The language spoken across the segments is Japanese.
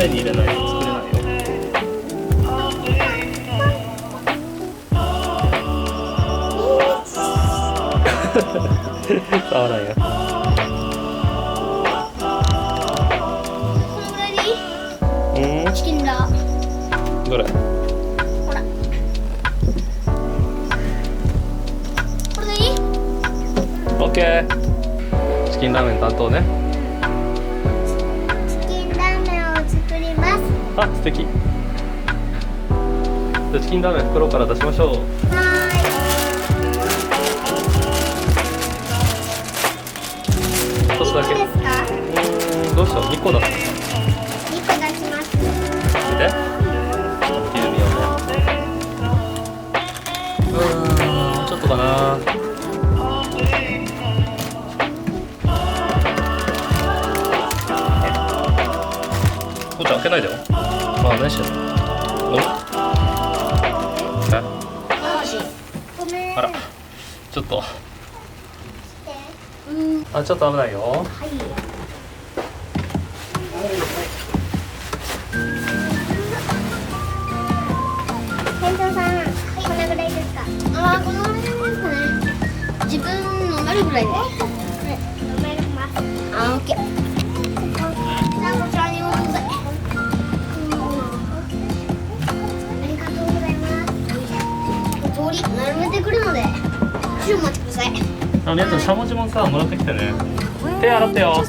鍋に入れないと作れないよ。触らんよ。このぐらいでいい？チキンだ。どれ？ほら。これでいい？オッケー。チキンラーメン担当ね。チキンラーメンを作ります。あ、素敵。じゃあチキンラーメン袋から出しましょう。は一つだけ。ーい。いいですか？どうしよう。2個だ。2個出します。見て。切るみようね。ちょっとかな。こっち開けないでよ。まあ何してんの？ごめん。あら、ちょっと。あ、ちょっと危ないよ。はい。店長さん、このぐらいですか？ああ、このぐらいですかね。自分飲めるぐらいで。飲めます。あ、オッケー。じゃあこちらにおください。ありがとうございます。通り並べてくるので、少々お待ちください。あ、みやちゃん、しゃもじもさ、もらってきてね。手洗ってよ。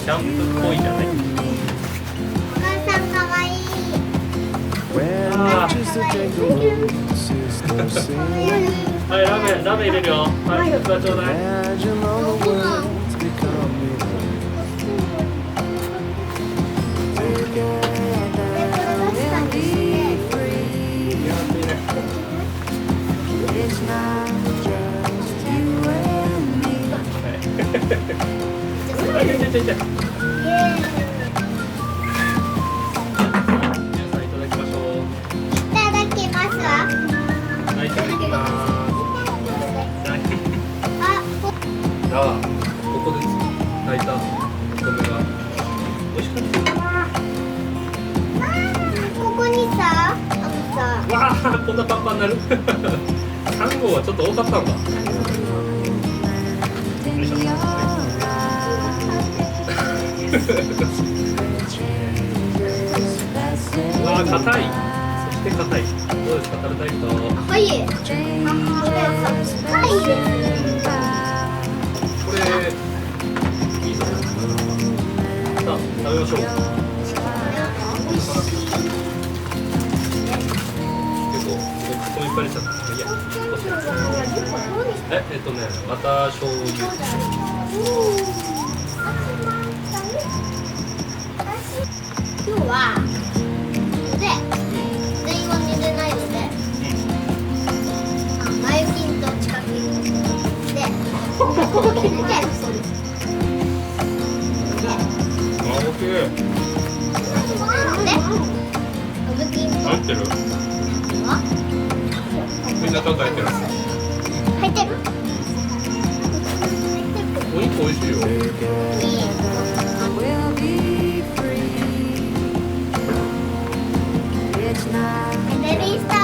キャンプっぽいじゃない。お母さんかわいい。あはい、ラーメン入れるよ。はい、器ちょうだい。はい、いただきましょう。いただきますわ。はい、いただきます。あ、ここです。炊いたお米が美味しかった。ここにさ、わあ、こんなパンパンになる。3号はちょっと多かったんだ。よいしょ。うわあ、硬い。そして硬い。どうですか、食べたい人。はい。はい。これいいぞ。さあ、食べましょう。結構いっぱい入れちゃった。いや、また醤油。今日はで全員は寝てないので、前金と近くにでここを決めて、そうです。あ、オッケー。で、おぶきんと入ってる。みんなちゃんと入ってる。入ってる。お肉美味しいよ。ベビースター